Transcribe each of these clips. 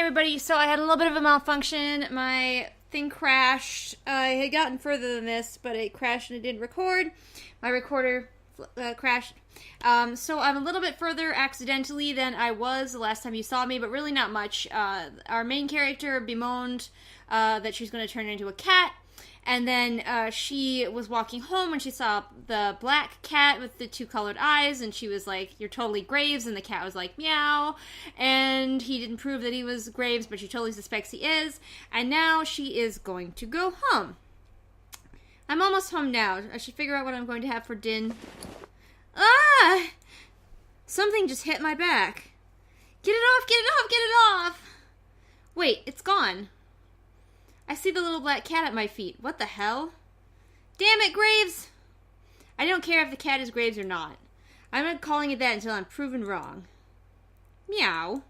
everybody. So I had a little bit of a malfunction. My thing crashed. I had gotten further than this, but it crashed and it didn't record. My recorder crashed. So I'm a little bit further accidentally than I was the last time you saw me, but really not much. Our main character bemoaned that she's going to turn into a cat. And then she was walking home when she saw the black cat with the 2 colored eyes, and she was like, "You're totally Graves," and the cat was like, "Meow," and he didn't prove that he was Graves, but she totally suspects he is, and now she is going to go home. I'm almost home now. I should figure out what I'm going to have for din. Ah! Something just hit my back. Get it off, get it off, get it off! Wait, it's gone. I see the little black cat at my feet. What the hell? Damn it, Graves! I don't care if the cat is Graves or not. I'm not calling it that until I'm proven wrong. Meow.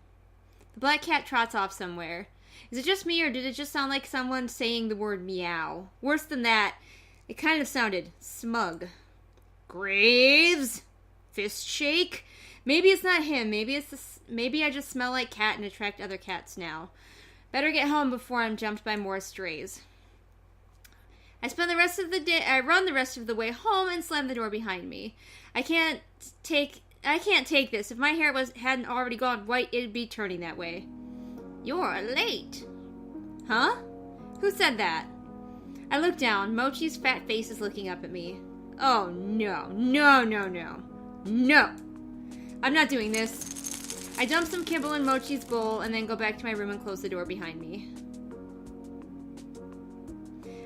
The black cat trots off somewhere. Is it just me, or did it just sound like someone saying the word meow? Worse than that, it kind of sounded smug. Graves? Fist shake? Maybe it's not him. Maybe I just smell like cat and attract other cats now. Better get home before I'm jumped by more strays. I run the rest of the way home and slam the door behind me. I can't take this. If my hair hadn't already gone white, it'd be turning that way. You're late. Huh? Who said that? I look down. Mochi's fat face is looking up at me. Oh, no. No, no, no. No. I'm not doing this. I dump some kibble in Mochi's bowl and then go back to my room and close the door behind me.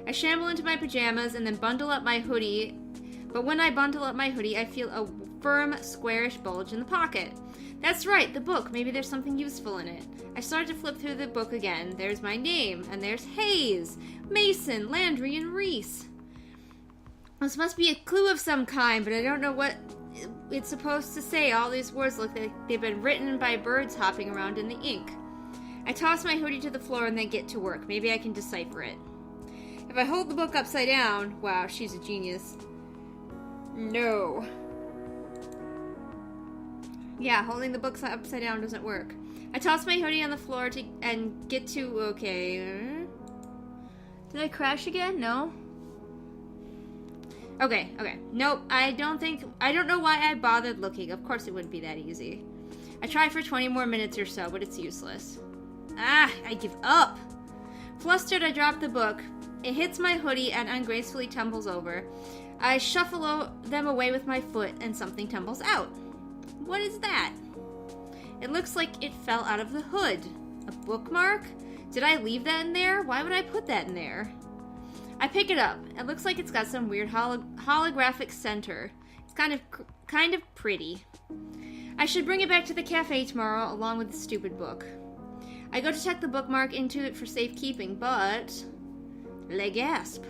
I shamble into my pajamas and then bundle up my hoodie. But when I bundle up my hoodie, I feel a firm, squarish bulge in the pocket. That's right, the book. Maybe there's something useful in it. I start to flip through the book again. There's my name, and there's Hayes, Mason, Landry, and Reese. This must be a clue of some kind, but I don't know what it's supposed to say. All these words look like they've been written by birds hopping around in the ink. I toss my hoodie to the floor and then get to work. Maybe I can decipher it. If I hold the book upside down... Wow, she's a genius. No. Yeah, holding the books upside down doesn't work. I toss my hoodie on the floor and get to... Okay. Did I crash again? No? Okay. Nope, I don't know why I bothered looking. Of course it wouldn't be that easy. I try for 20 more minutes or so, but it's useless. Ah, I give up. Flustered, I drop the book. It hits my hoodie and ungracefully tumbles over. I shuffle them away with my foot and something tumbles out. What is that? It looks like it fell out of the hood. A bookmark? Did I leave that in there? Why would I put that in there? I pick it up. It looks like it's got some weird holographic center. It's kind of pretty. I should bring it back to the cafe tomorrow along with the stupid book. I go to tuck the bookmark into it for safekeeping, but... Le gasp.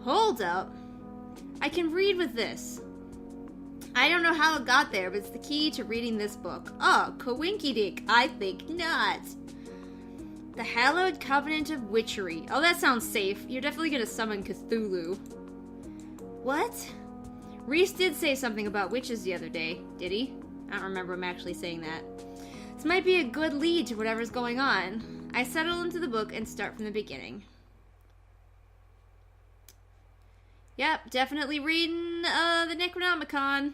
Hold up. I can read with this. I don't know how it got there, but it's the key to reading this book. Oh, coinkydink. I think not. The Hallowed Covenant of Witchery. Oh, that sounds safe. You're definitely gonna summon Cthulhu. What? Reese did say something about witches the other day, did he? I don't remember him actually saying that. This might be a good lead to whatever's going on. I settle into the book and start from the beginning. Yep, definitely reading the Necronomicon.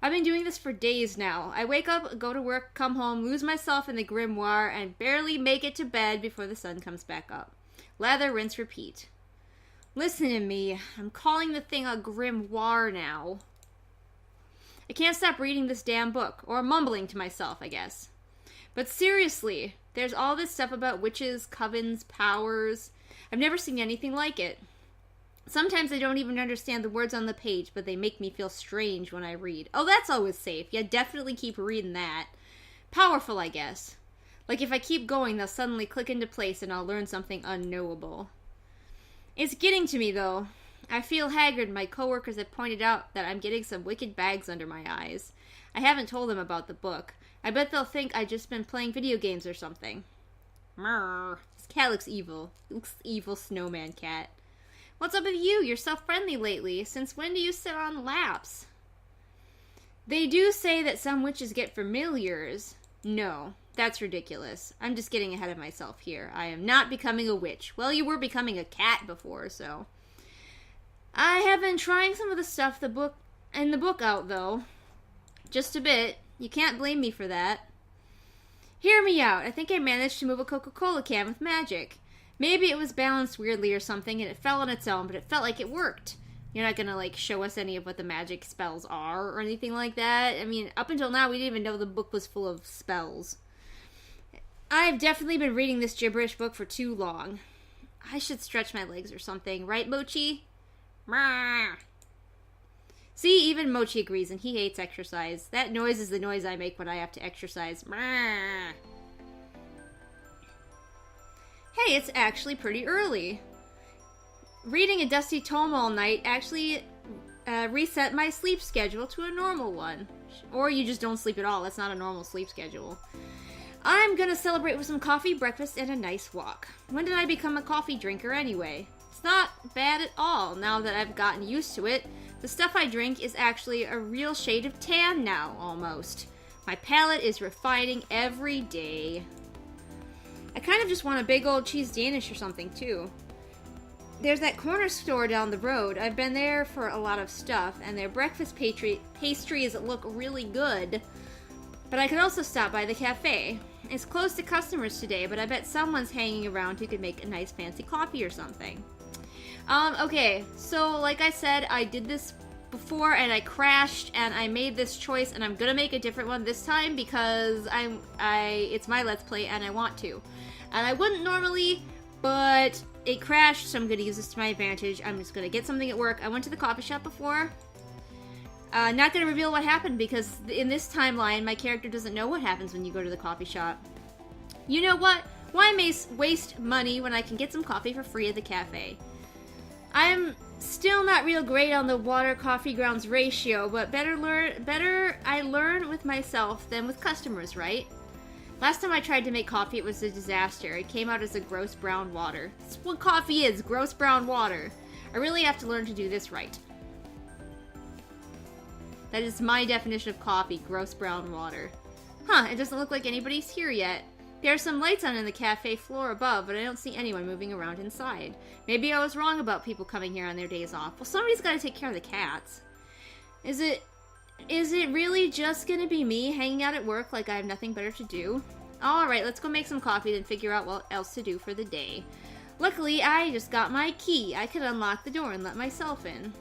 I've been doing this for days now. I wake up, go to work, come home, lose myself in the grimoire, and barely make it to bed before the sun comes back up. Lather, rinse, repeat. Listen to me. I'm calling the thing a grimoire now. I can't stop reading this damn book. Or mumbling to myself, I guess. But seriously, there's all this stuff about witches, covens, powers. I've never seen anything like it. Sometimes I don't even understand the words on the page, but they make me feel strange when I read. Oh, that's always safe. Yeah, definitely keep reading that. Powerful, I guess. Like if I keep going, they'll suddenly click into place and I'll learn something unknowable. It's getting to me, though. I feel haggard. My coworkers have pointed out that I'm getting some wicked bags under my eyes. I haven't told them about the book. I bet they'll think I've just been playing video games or something. Mrrr. This cat looks evil. He looks evil snowman cat. What's up with you? You're so friendly lately. Since when do you sit on laps? They do say that some witches get familiars. No, That's ridiculous. I'm just getting ahead of myself here. I am not becoming a witch. Well, you were becoming a cat before, so. I have been trying some of the stuff in the book out, though. Just a bit. You can't blame me for that. Hear me out. I think I managed to move a Coca-Cola can with magic. Maybe it was balanced weirdly or something, and it fell on its own, but it felt like it worked. You're not gonna, like, show us any of what the magic spells are or anything like that? I mean, up until now, we didn't even know the book was full of spells. I've definitely been reading this gibberish book for too long. I should stretch my legs or something, right, Mochi? Mah. See, even Mochi agrees, and he hates exercise. That noise is the noise I make when I have to exercise. Mah. Hey, it's actually pretty early. Reading a dusty tome all night actually reset my sleep schedule to a normal one. Or you just don't sleep at all. That's not a normal sleep schedule. I'm gonna celebrate with some coffee, breakfast, and a nice walk. When did I become a coffee drinker anyway? It's not bad at all now that I've gotten used to it. The stuff I drink is actually a real shade of tan now, almost. My palate is refining every day. I kind of just want a big old cheese Danish or something, too. There's that corner store down the road. I've been there for a lot of stuff, and their breakfast pastries look really good. But I could also stop by the cafe. It's closed to customers today, but I bet someone's hanging around who could make a nice fancy coffee or something. Okay, so like I said, I did this before and I crashed and I made this choice and I'm gonna make a different one this time because it's my Let's Play and I want to. And I wouldn't normally, but it crashed, so I'm gonna use this to my advantage. I'm just gonna get something at work. I went to the coffee shop before. Not gonna reveal what happened because in this timeline, my character doesn't know what happens when you go to the coffee shop. You know what? Why waste money when I can get some coffee for free at the cafe? I'm still not real great on the water-coffee grounds ratio, but better I learn with myself than with customers, right? Last time I tried to make coffee, it was a disaster. It came out as a gross brown water. That's what coffee is, gross brown water. I really have to learn to do this right. That is my definition of coffee, gross brown water. Huh, it doesn't look like anybody's here yet. There are some lights on in the cafe floor above, but I don't see anyone moving around inside. Maybe I was wrong about people coming here on their days off. Well, somebody's got to take care of the cats. Is it really just gonna be me hanging out at work like I have nothing better to do? Alright, let's go make some coffee and figure out what else to do for the day. Luckily, I just got my key. I could unlock the door and let myself in.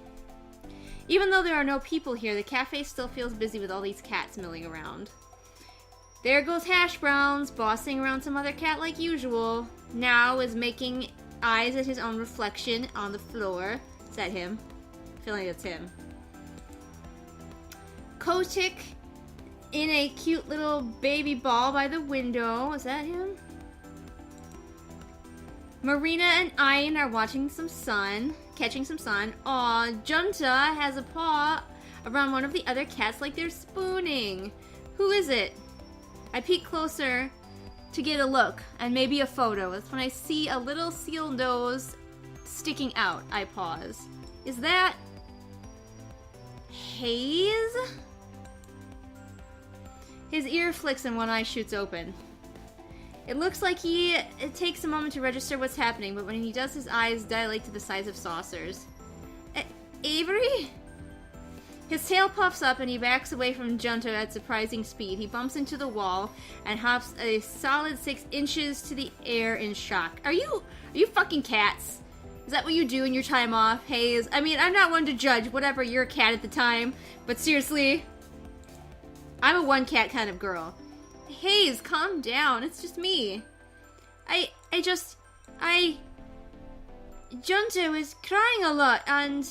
Even though there are no people here, the cafe still feels busy with all these cats milling around. There goes Hash Browns, bossing around some other cat like usual. Now is making eyes at his own reflection on the floor. Is that him? I feel like that's him. Kotick in a cute little baby ball by the window. Is that him? Marina and Ian are watching some sun, catching some sun. Aw, Junta has a paw around one of the other cats like they're spooning. Who is it? I peek closer to get a look and maybe a photo. That's when I see a little seal nose sticking out. I pause. Is that Hayes? His ear flicks and one eye shoots open. It looks like it takes a moment to register what's happening, but when he does, his eyes dilate to the size of saucers. Avery? His tail puffs up and he backs away from Junta at surprising speed. He bumps into the wall and hops a solid 6 inches to the air in shock. Are you fucking cats? Is that what you do in your time off, Hayes? I mean, I'm not one to judge, whatever, you're a cat at the time, but seriously, I'm a one cat kind of girl. Hayes, calm down, it's just me. Junta was crying a lot, and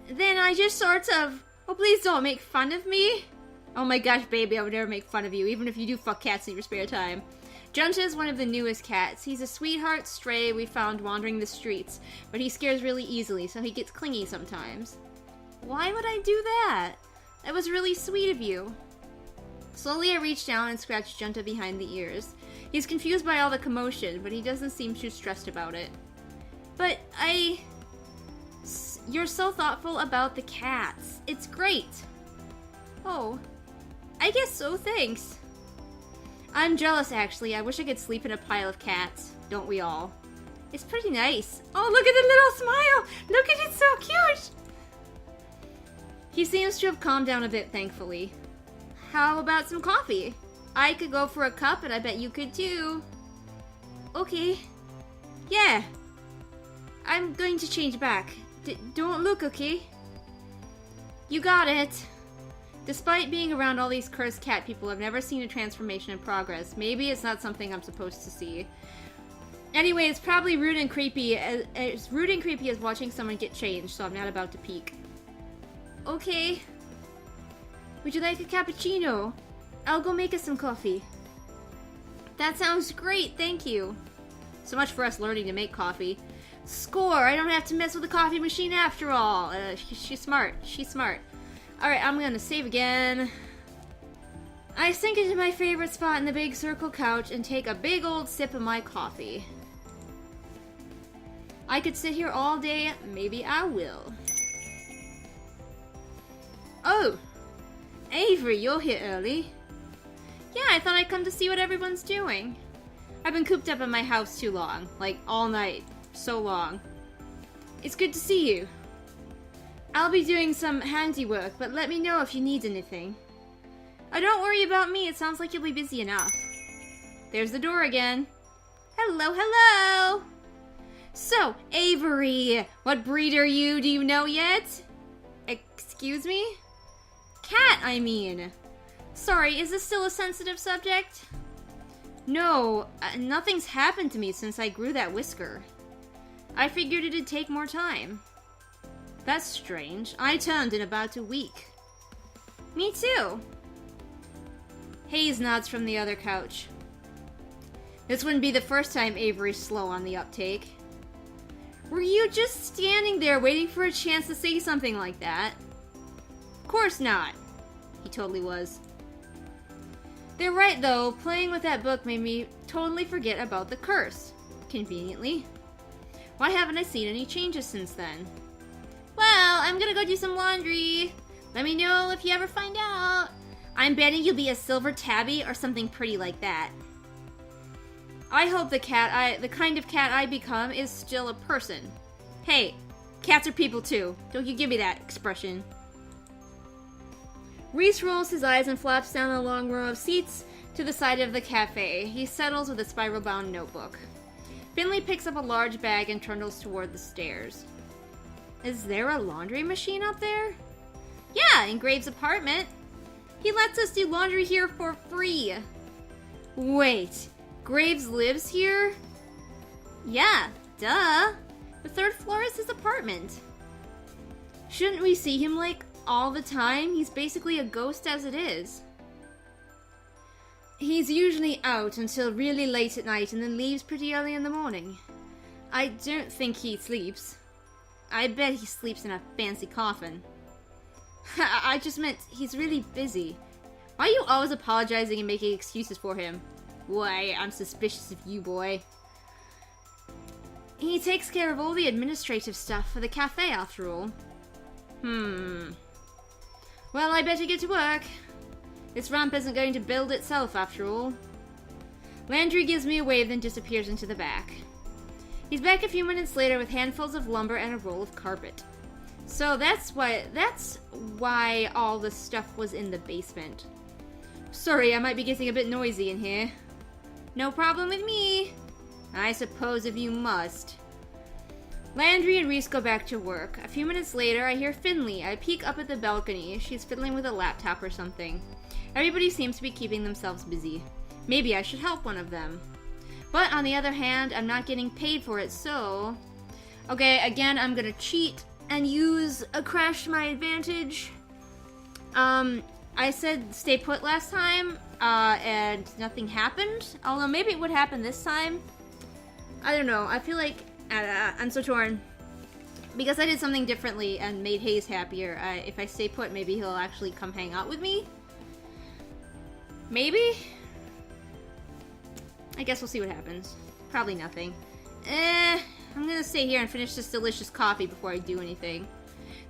then I just sort of... Oh, please don't make fun of me. Oh my gosh, baby, I would never make fun of you, even if you do fuck cats in your spare time. Junta is one of the newest cats. He's a sweetheart stray we found wandering the streets, but he scares really easily, so he gets clingy sometimes. Why would I do that? That was really sweet of you. Slowly I reach down and scratch Junta behind the ears. He's confused by all the commotion, but he doesn't seem too stressed about it. But you're so thoughtful about the cats. It's great. Oh, I guess so, thanks. I'm jealous, actually. I wish I could sleep in a pile of cats. Don't we all? It's pretty nice. Oh, look at the little smile! Look at it, so cute! He seems to have calmed down a bit, thankfully. How about some coffee? I could go for a cup, and I bet you could too. Okay. Yeah. I'm going to change back. Don't look, okay? You got it. Despite being around all these cursed cat people, I've never seen a transformation in progress. Maybe it's not something I'm supposed to see. Anyway, it's probably rude and creepy. As rude and creepy as watching someone get changed, so I'm not about to peek. Okay. Would you like a cappuccino? I'll go make us some coffee. That sounds great, thank you. So much for us learning to make coffee. Score! I don't have to mess with the coffee machine after all. She's smart. She's smart. Alright, I'm gonna save again. I sink into my favorite spot in the big circle couch and take a big old sip of my coffee. I could sit here all day. Maybe I will. Oh! Avery, you're here early. Yeah, I thought I'd come to see what everyone's doing. I've been cooped up in my house too long. Like, all night. So long. It's good to see you. I'll be doing some handiwork, but let me know if you need anything. Oh, don't worry about me. It sounds like you'll be busy enough. There's the door again. Hello, hello! So, Avery, what breed are you? Do you know yet? Excuse me? Cat, I mean. Sorry, is this still a sensitive subject? No, nothing's happened to me since I grew that whisker. I figured it'd take more time. That's strange. I turned in about a week. Me too. Hayes nods from the other couch. This wouldn't be the first time Avery's slow on the uptake. Were you just standing there waiting for a chance to say something like that? Of course not. He totally was. They're right, though. Playing with that book made me totally forget about the curse. Conveniently. Why haven't I seen any changes since then? Well, I'm gonna go do some laundry. Let me know if you ever find out. I'm betting you'll be a silver tabby or something pretty like that. I hope the kind of cat I become is still a person. Hey, cats are people too. Don't you give me that expression. Reese rolls his eyes and flaps down a long row of seats to the side of the cafe. He settles with a spiral-bound notebook. Finley picks up a large bag and trundles toward the stairs. Is there a laundry machine up there? Yeah, in Graves' apartment. He lets us do laundry here for free. Wait, Graves lives here? Yeah, duh. The third floor is his apartment. Shouldn't we see him, like, all the time? He's basically a ghost as it is. He's usually out until really late at night and then leaves pretty early in the morning. I don't think he sleeps. I bet he sleeps in a fancy coffin. I just meant he's really busy. Why are you always apologizing and making excuses for him? Why, I'm suspicious of you, boy. He takes care of all the administrative stuff for the cafe, after all. Well, I better get to work. This ramp isn't going to build itself, after all. Landry gives me a wave, then disappears into the back. He's back a few minutes later with handfuls of lumber and a roll of carpet. So that's why all the stuff was in the basement. Sorry, I might be getting a bit noisy in here. No problem with me. I suppose if you must. Landry and Reese go back to work. A few minutes later, I hear Finley. I peek up at the balcony. She's fiddling with a laptop or something. Everybody seems to be keeping themselves busy. Maybe I should help one of them. But on the other hand, I'm not getting paid for it, so... Okay, again, I'm gonna cheat and use a crash to my advantage. I said stay put last time, and nothing happened. Although maybe it would happen this time. I don't know. I feel like I'm so torn. Because I did something differently and made Hayes happier. If I stay put, maybe he'll actually come hang out with me. Maybe? I guess we'll see what happens. Probably nothing. I'm gonna stay here and finish this delicious coffee before I do anything.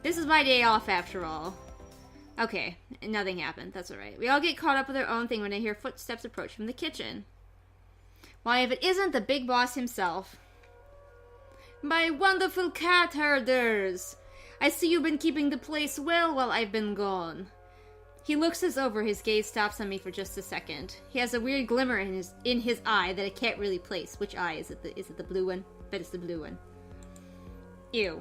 This is my day off after all. Okay, nothing happened. That's alright. We all get caught up with our own thing when I hear footsteps approach from the kitchen. Why, if it isn't the big boss himself. My wonderful cat herders! I see you've been keeping the place well while I've been gone. He looks us over, his gaze stops on me for just a second. He has a weird glimmer in his eye that I can't really place. Which eye? Is it the blue one? I bet it's the blue one. Ew.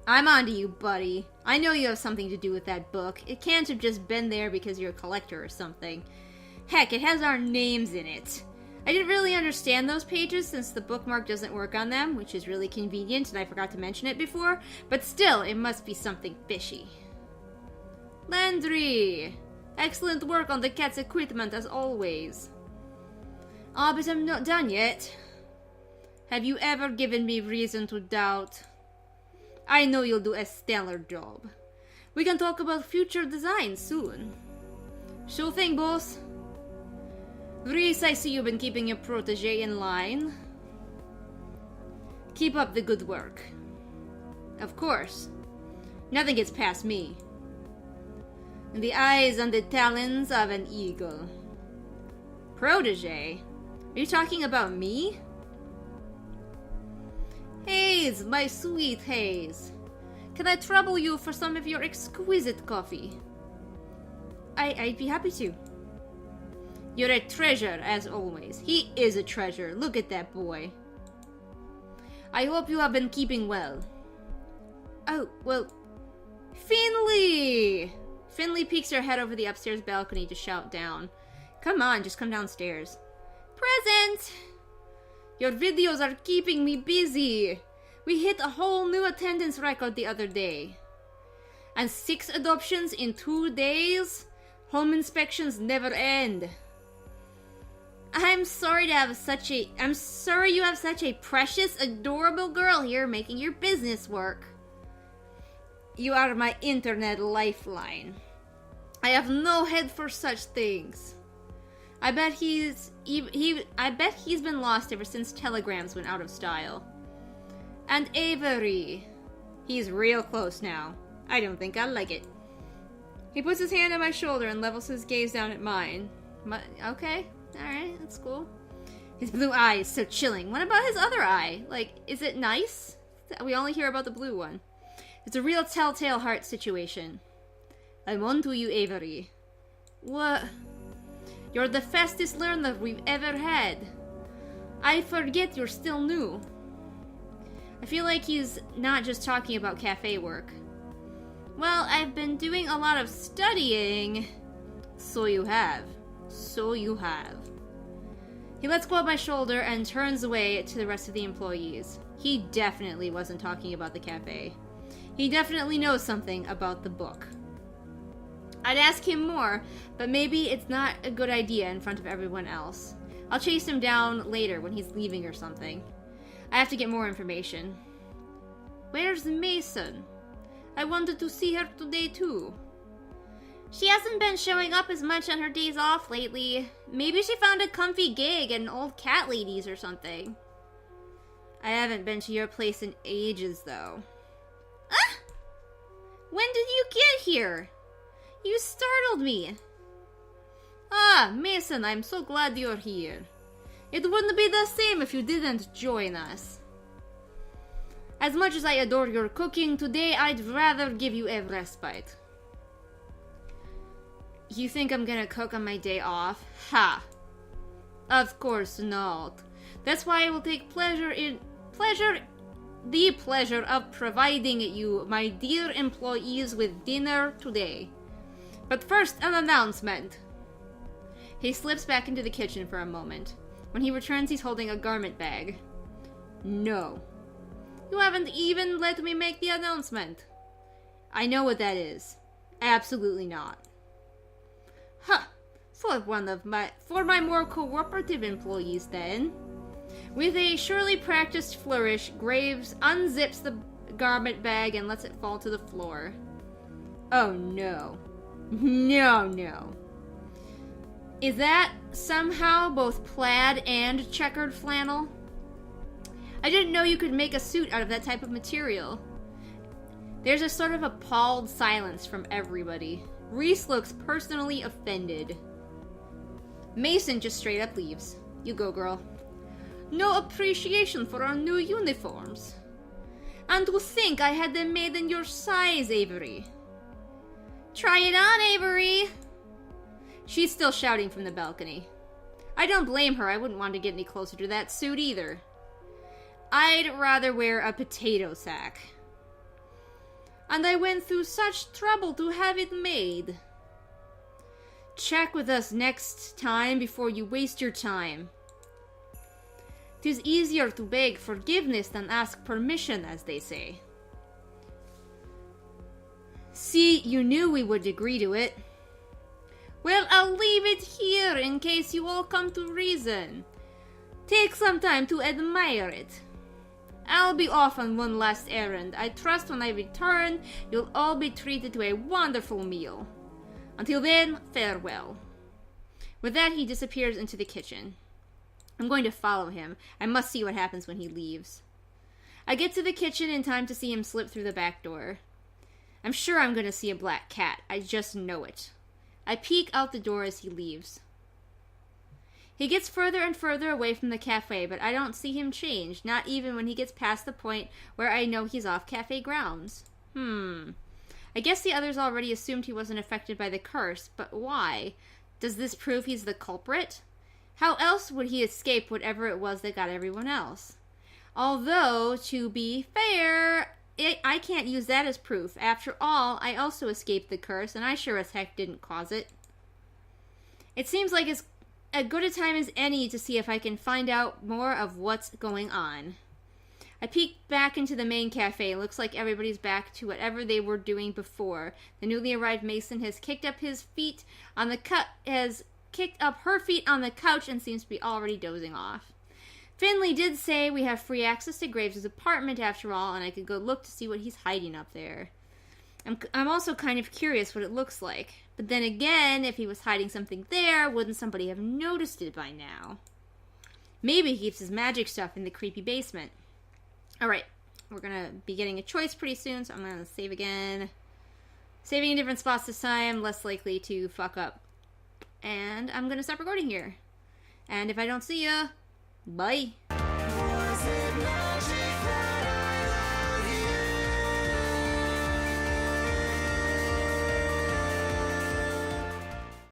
I'm onto you, buddy. I know you have something to do with that book. It can't have just been there because you're a collector or something. Heck, it has our names in it. I didn't really understand those pages since the bookmark doesn't work on them, which is really convenient, and I forgot to mention it before, but still, it must be something fishy. Landry! Excellent work on the cat's equipment, as always. Ah, but I'm not done yet. Have you ever given me reason to doubt? I know you'll do a stellar job. We can talk about future designs soon. Sure thing, boss. Reese, I see you've been keeping your protege in line. Keep up the good work. Of course. Nothing gets past me. In the eyes and the talons of an eagle. Protege? Are you talking about me? Hayes, my sweet Hayes. Can I trouble you for some of your exquisite coffee? I'd be happy to. You're a treasure, as always. He is a treasure. Look at that boy. I hope you have been keeping well. Oh, well... Finley! Finley peeks her head over the upstairs balcony to shout down. Come on, just come downstairs. Present! Your videos are keeping me busy. We hit a whole new attendance record the other day. And 6 adoptions in 2 days? Home inspections never end. I'm sorry you have such a precious, adorable girl here making your business work. You are my internet lifeline. I have no head for such things. I bet he's been lost ever since telegrams went out of style. And Avery. He's real close now. I don't think I like it. He puts his hand on my shoulder and levels his gaze down at mine. Okay. Alright, that's cool. His blue eye is so chilling. What about his other eye? Like, is it nice? We only hear about the blue one. It's a real telltale heart situation. I'm on to you, Avery. What? You're the fastest learner we've ever had. I forget you're still new. I feel like he's not just talking about cafe work. Well, I've been doing a lot of studying. So you have. So you have. He lets go of my shoulder and turns away to the rest of the employees. He definitely wasn't talking about the cafe. He definitely knows something about the book. I'd ask him more, but maybe it's not a good idea in front of everyone else. I'll chase him down later when he's leaving or something. I have to get more information. Where's Mason? I wanted to see her today too. She hasn't been showing up as much on her days off lately. Maybe she found a comfy gig at an old cat lady's or something. I haven't been to your place in ages, though. Ah! When did you get here? You startled me. Ah, Mason, I'm so glad you're here. It wouldn't be the same if you didn't join us. As much as I adore your cooking, today I'd rather give you a respite. You think I'm gonna cook on my day off? Ha! Of course not. That's why I will take the pleasure of providing you, my dear employees, with dinner today. But first, an announcement. He slips back into the kitchen for a moment. When he returns, he's holding a garment bag. No. You haven't even let me make the announcement. I know what that is. Absolutely not. Huh. For my more cooperative employees, then. With a surely practiced flourish, Graves unzips the garment bag and lets it fall to the floor. Oh no. No. Is that somehow both plaid and checkered flannel? I didn't know you could make a suit out of that type of material. There's a sort of appalled silence from everybody. Reese looks personally offended. Mason just straight up leaves. You go, girl. No appreciation for our new uniforms. And to think I had them made in your size, Avery. Try it on, Avery! She's still shouting from the balcony. I don't blame her. I wouldn't want to get any closer to that suit either. I'd rather wear a potato sack. And I went through such trouble to have it made. Check with us next time before you waste your time. 'Tis easier to beg forgiveness than ask permission, as they say. See, you knew we would agree to it. Well, I'll leave it here in case you all come to reason. Take some time to admire it. I'll be off on one last errand. I trust when I return, you'll all be treated to a wonderful meal. Until then, farewell. With that, he disappears into the kitchen. I'm going to follow him. I must see what happens when he leaves. I get to the kitchen in time to see him slip through the back door. I'm sure I'm going to see a black cat. I just know it. I peek out the door as he leaves. He gets further and further away from the cafe, but I don't see him change, not even when he gets past the point where I know he's off cafe grounds. I guess the others already assumed he wasn't affected by the curse, but why? Does this prove he's the culprit? How else would he escape whatever it was that got everyone else? Although, to be fair, I can't use that as proof. After all, I also escaped the curse, and I sure as heck didn't cause it. It seems like as good a time as any to see if I can find out more of what's going on. I peek back into the main cafe. It looks like everybody's back to whatever they were doing before. The newly arrived Mason has kicked up her feet on the couch and seems to be already dozing off. Finley did say we have free access to Graves' apartment after all, and I could go look to see what he's hiding up there. I'm also kind of curious what it looks like. But then again, if he was hiding something there, wouldn't somebody have noticed it by now? Maybe he keeps his magic stuff in the creepy basement. Alright, we're gonna be getting a choice pretty soon, so I'm gonna save again. Saving in different spots this time, less likely to fuck up. And I'm gonna stop recording here. And if I don't see ya, bye. Was it magic?